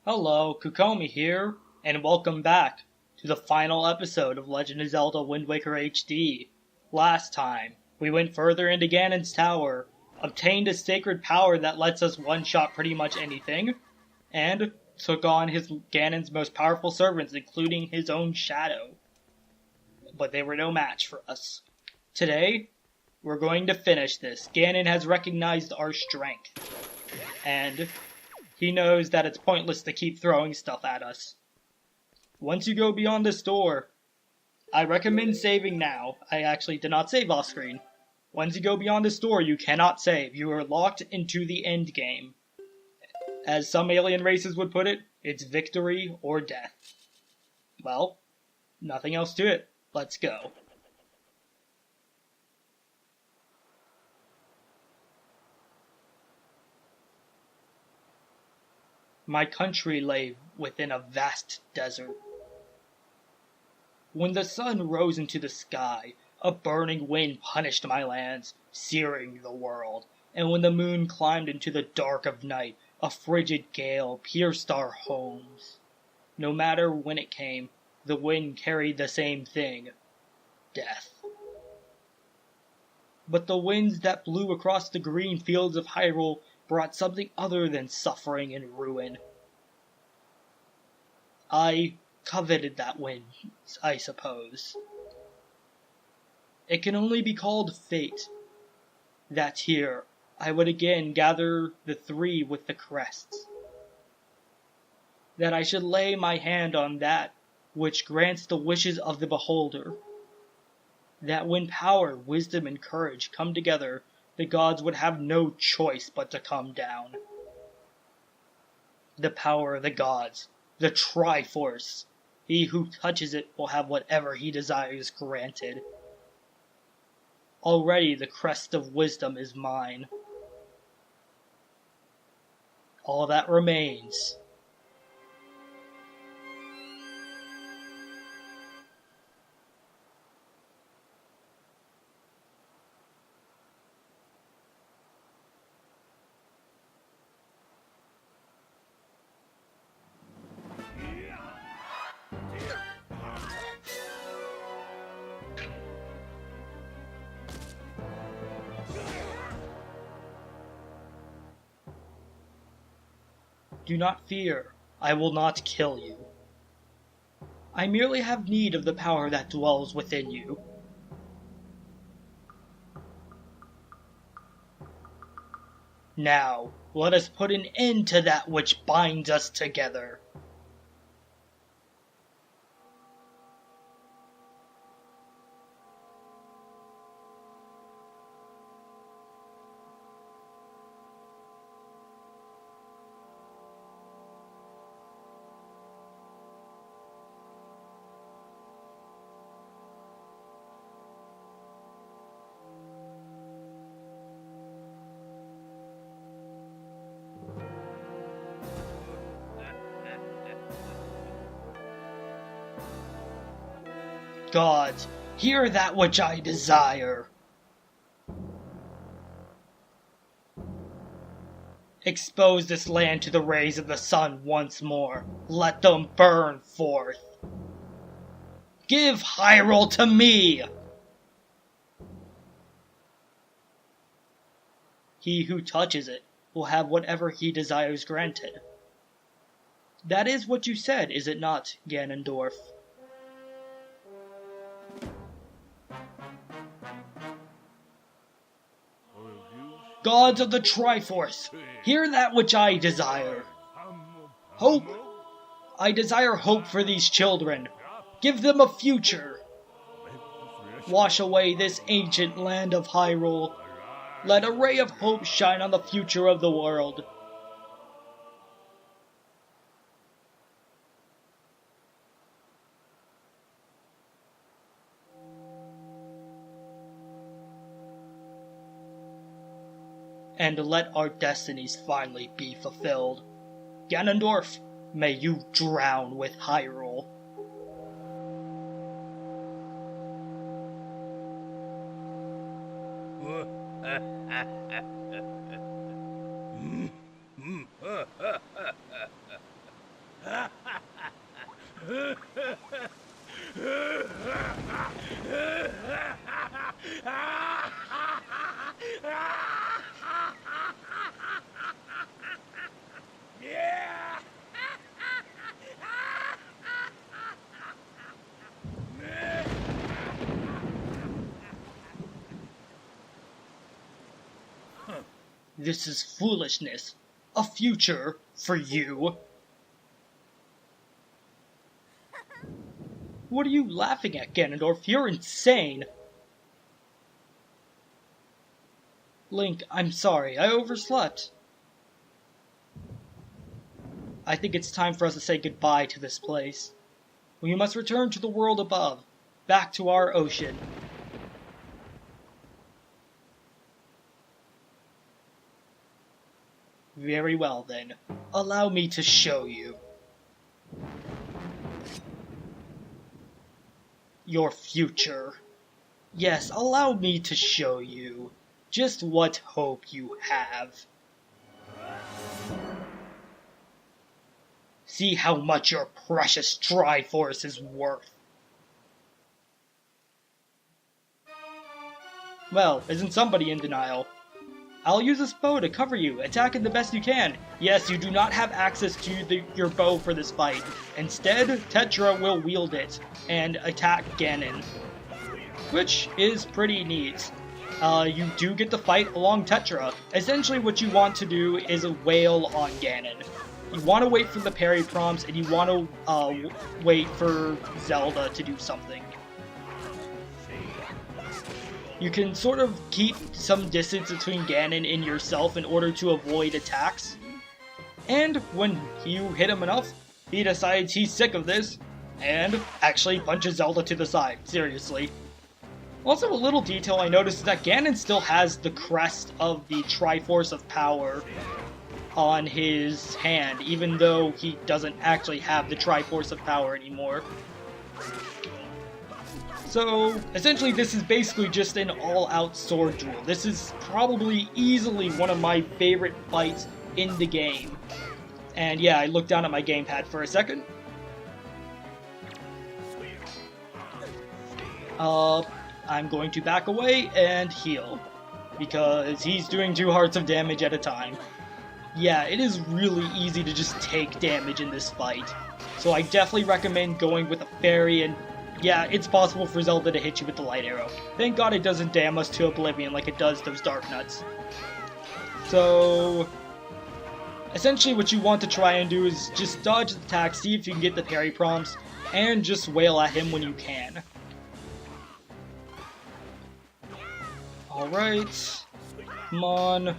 Hello, Kukomi here, and welcome back to the final episode of Legend of Zelda Wind Waker HD. Last time, we went further into Ganon's tower, obtained a sacred power that lets us one-shot pretty much anything, and took on Ganon's most powerful servants, including his own shadow. But they were no match for us. Today, we're going to finish this. Ganon has recognized our strength, and he knows that it's pointless to keep throwing stuff at us. Once you go beyond this door, I recommend saving now. I actually did not save off screen. Once you go beyond this door, you cannot save. You are locked into the end game. As some alien races would put it, it's victory or death. Well, nothing else to it. Let's go. My country lay within a vast desert. When the sun rose into the sky, a burning wind punished my lands, searing the world, and when the moon climbed into the dark of night, a frigid gale pierced our homes. No matter when it came, the wind carried the same thing: death. But the winds that blew across the green fields of Hyrule brought something other than suffering and ruin. I coveted that wind, I suppose. It can only be called fate, that here I would again gather the three with the crests. That I should lay my hand on that which grants the wishes of the beholder. That when power, wisdom, and courage come together, the gods would have no choice but to come down. The power of the gods, the Triforce. He who touches it will have whatever he desires granted. Already the crest of wisdom is mine. All that remains Do not fear, I will not kill you. I merely have need of the power that dwells within you. Now, let us put an end to that which binds us together. Gods, hear that which I desire. Expose this land to the rays of the sun once more. Let them burn forth. Give Hyrule to me! He who touches it will have whatever he desires granted. That is what you said, is it not, Ganondorf? Gods of the Triforce, hear that which I desire. Hope. I desire hope for these children. Give them a future. Wash away this ancient land of Hyrule. Let a ray of hope shine on the future of the world. And let our destinies finally be fulfilled. Ganondorf, may you drown with Hyrule. This is foolishness. A future for you. What are you laughing at, Ganondorf? You're insane! Link, I'm sorry, I overslept. I think it's time for us to say goodbye to this place. We must return to the world above, back to our ocean. Very well then, allow me to show you. Your future. Yes, allow me to show you just what hope you have. See how much your precious Triforce is worth. Well, isn't somebody in denial? I'll use this bow to cover you, attack it the best you can. Yes, you do not have access to your bow for this fight. Instead, Tetra will wield it and attack Ganon, which is pretty neat. You do get to fight along Tetra. Essentially what you want to do is wail on Ganon. You want to wait for the parry prompts, and you want to wait for Zelda to do something. You can sort of keep some distance between Ganon and yourself in order to avoid attacks. And when you hit him enough, he decides he's sick of this, and actually punches Zelda to the side. Seriously. Also, a little detail I noticed is that Ganon still has the crest of the Triforce of Power on his hand, even though he doesn't actually have the Triforce of Power anymore. So, essentially this is basically just an all-out sword duel. This is probably easily one of my favorite fights in the game. And yeah, I looked down at my gamepad for a second. I'm going to back away and heal, because he's doing 2 hearts of damage at a time. Yeah, it is really easy to just take damage in this fight. So I definitely recommend going with a fairy, and yeah, it's possible for Zelda to hit you with the light arrow. Thank God it doesn't damn us to oblivion like it does those dark nuts. So essentially what you want to try and do is just dodge the attack, see if you can get the parry prompts, and just wail at him when you can. Alright, come on.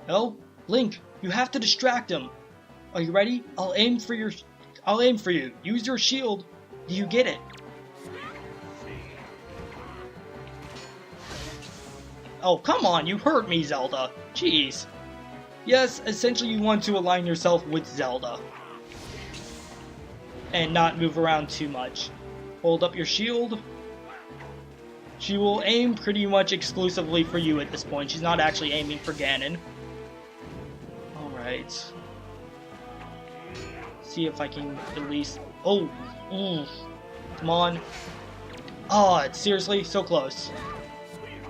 No, Link, you have to distract him. Are you ready? I'll aim for you. Use your shield. Do you get it? Oh, come on, you hurt me, Zelda. Jeez. Yes, essentially you want to align yourself with Zelda and not move around too much. Hold up your shield. She will aim pretty much exclusively for you at this point. She's not actually aiming for Ganon. Alright. See if I can at least... Oh! Come on. Oh, seriously? So close.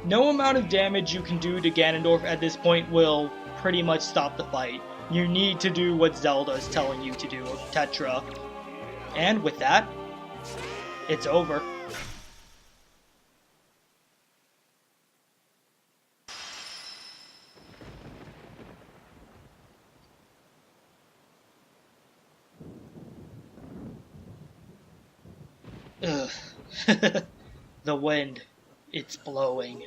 No amount of damage you can do to Ganondorf at this point will pretty much stop the fight. You need to do what Zelda is telling you to do, or Tetra. And with that, it's over. Ugh. The wind, it's blowing.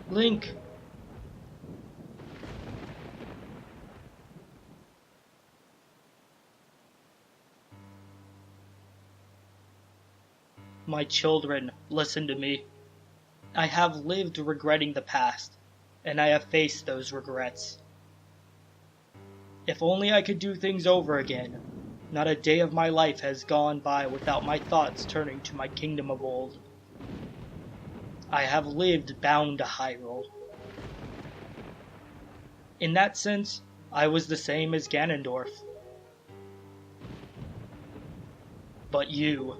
Link. My children, listen to me. I have lived regretting the past, and I have faced those regrets. If only I could do things over again, not a day of my life has gone by without my thoughts turning to my kingdom of old. I have lived bound to Hyrule. In that sense, I was the same as Ganondorf. But you...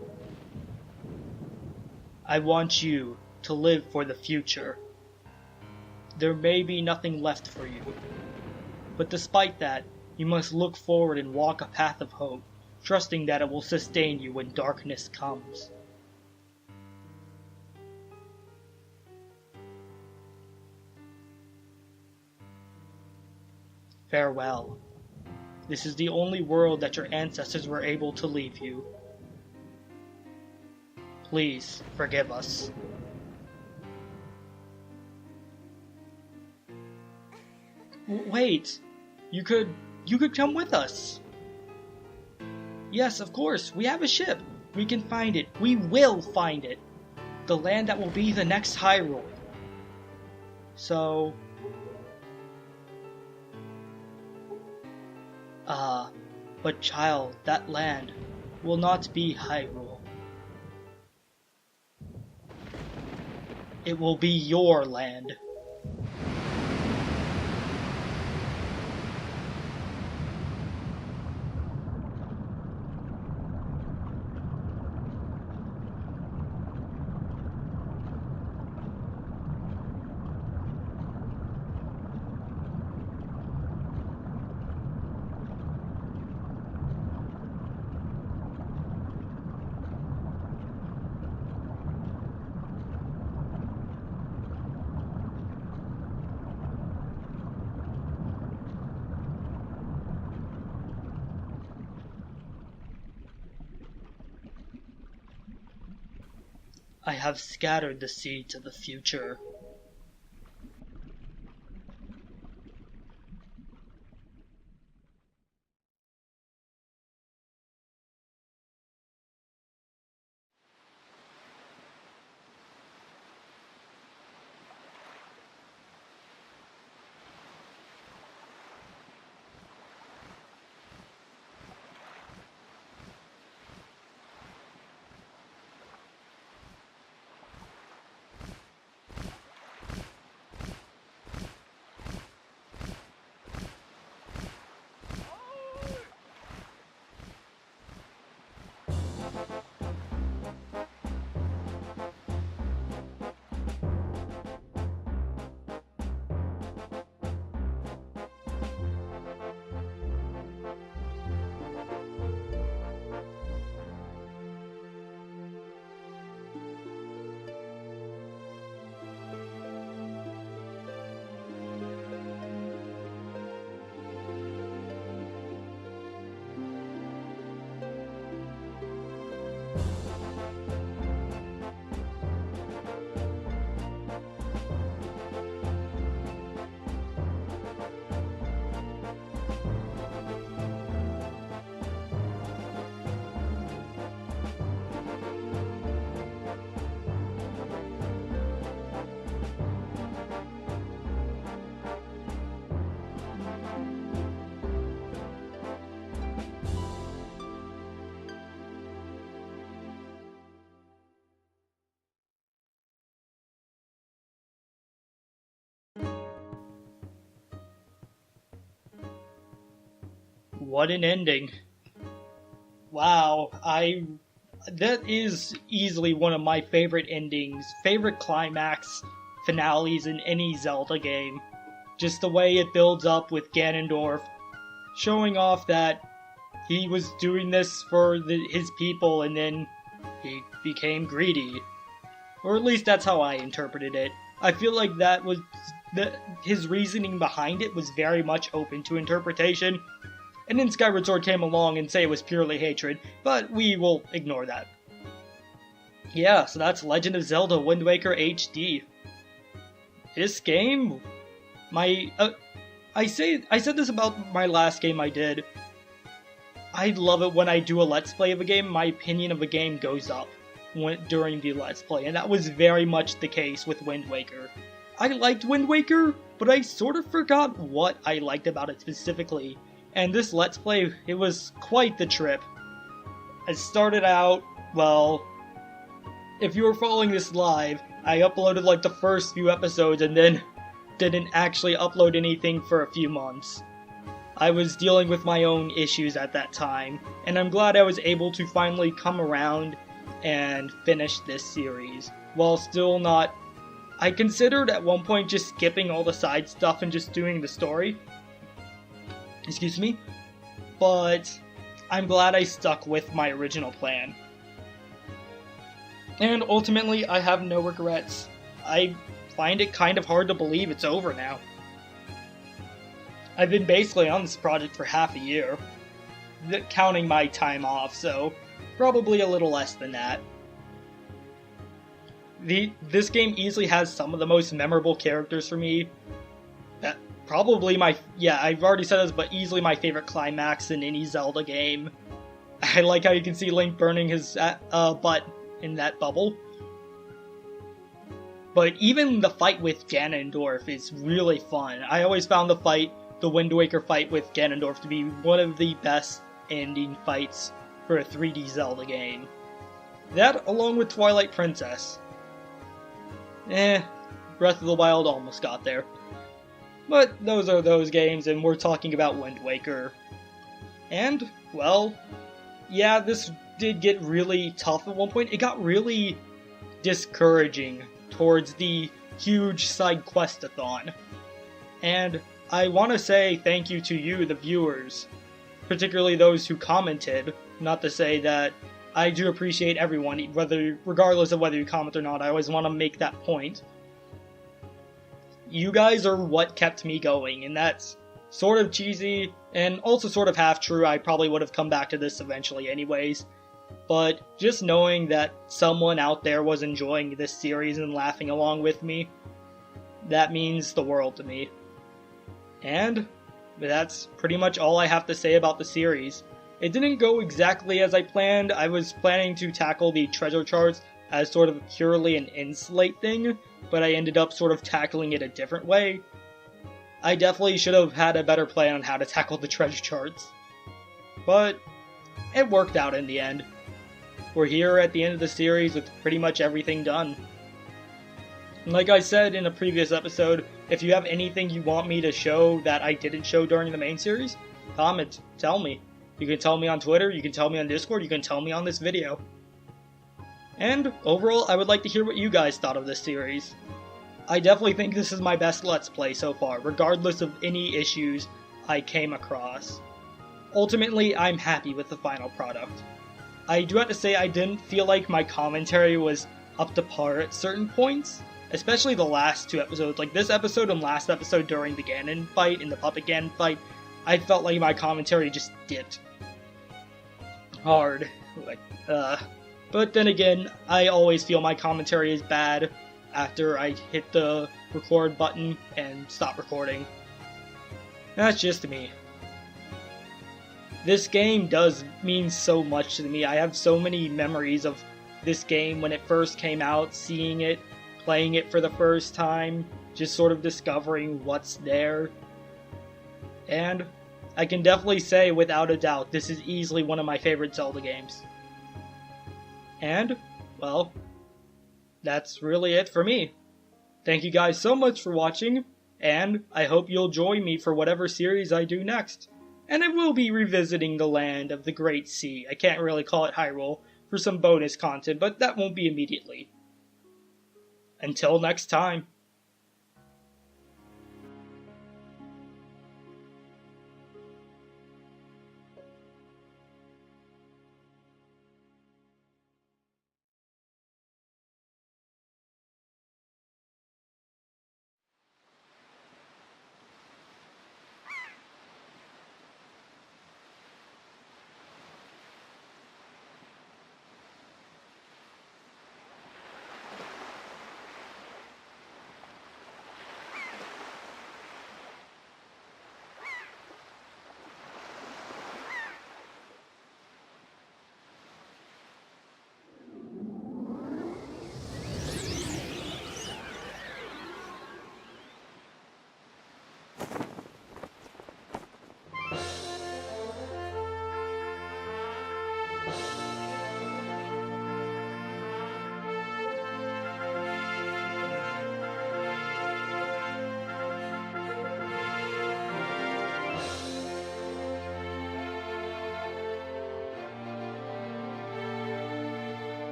I want you to live for the future. There may be nothing left for you, but despite that, you must look forward and walk a path of hope, trusting that it will sustain you when darkness comes. Farewell. This is the only world that your ancestors were able to leave you. Please forgive us. Wait, you could come with us. Yes, of course, we have a ship. We can find it. We will find it. The land that will be the next Hyrule. So... but child, that land will not be Hyrule. It will be your land. I have scattered the seeds of the future. What an ending. Wow, that is easily one of my favorite endings, favorite climax finales in any Zelda game. Just the way it builds up with Ganondorf, showing off that he was doing this for his people and then he became greedy. Or at least that's how I interpreted it. I feel like his reasoning behind it was very much open to interpretation. And then Skyward Sword came along and say it was purely hatred, but we will ignore that. Yeah, so that's Legend of Zelda Wind Waker HD. This game, I said this about my last game I did. I love it when I do a Let's Play of a game, my opinion of a game goes up during the Let's Play, and that was very much the case with Wind Waker. I liked Wind Waker, but I sort of forgot what I liked about it specifically. And this Let's Play, it was quite the trip. I started out, well, if you were following this live, I uploaded like the first few episodes and then didn't actually upload anything for a few months. I was dealing with my own issues at that time, and I'm glad I was able to finally come around and finish this series, while still not... I considered at one point just skipping all the side stuff and just doing the story. Excuse me. But I'm glad I stuck with my original plan. And ultimately, I have no regrets. I find it kind of hard to believe it's over now. I've been basically on this project for half a year, counting my time off, so probably a little less than that. This game easily has some of the most memorable characters for me. Probably I've already said this, but easily my favorite climax in any Zelda game. I like how you can see Link burning his butt in that bubble. But even the fight with Ganondorf is really fun. I always found the Wind Waker fight with Ganondorf to be one of the best ending fights for a 3D Zelda game. That, along with Twilight Princess. Breath of the Wild almost got there. But those are those games, and we're talking about Wind Waker. And, well, yeah, this did get really tough at one point. It got really discouraging towards the huge side quest-a-thon. And I want to say thank you to you, the viewers, particularly those who commented. Not to say that I do appreciate everyone, regardless of whether you comment or not. I always want to make that point. You guys are what kept me going, and that's sort of cheesy, and also sort of half true. I probably would have come back to this eventually anyways. But just knowing that someone out there was enjoying this series and laughing along with me, that means the world to me. And that's pretty much all I have to say about the series. It didn't go exactly as I planned. I was planning to tackle the treasure charts as sort of purely an insulate thing, but I ended up sort of tackling it a different way. I definitely should have had a better plan on how to tackle the treasure charts. But it worked out in the end. We're here at the end of the series with pretty much everything done. And like I said in a previous episode, if you have anything you want me to show that I didn't show during the main series, comment, tell me. You can tell me on Twitter, you can tell me on Discord, you can tell me on this video. And overall, I would like to hear what you guys thought of this series. I definitely think this is my best Let's Play so far, regardless of any issues I came across. Ultimately, I'm happy with the final product. I do have to say I didn't feel like my commentary was up to par at certain points, especially the last two episodes. Like this episode and last episode during the Ganon fight, and the Puppet Ganon fight, I felt like my commentary just dipped hard. But then again, I always feel my commentary is bad after I hit the record button and stop recording. That's just me. This game does mean so much to me. I have so many memories of this game when it first came out, seeing it, playing it for the first time, just sort of discovering what's there. And I can definitely say without a doubt, this is easily one of my favorite Zelda games. And, well, that's really it for me. Thank you guys so much for watching, and I hope you'll join me for whatever series I do next. And I will be revisiting the land of the Great Sea. I can't really call it Hyrule for some bonus content, but that won't be immediately. Until next time.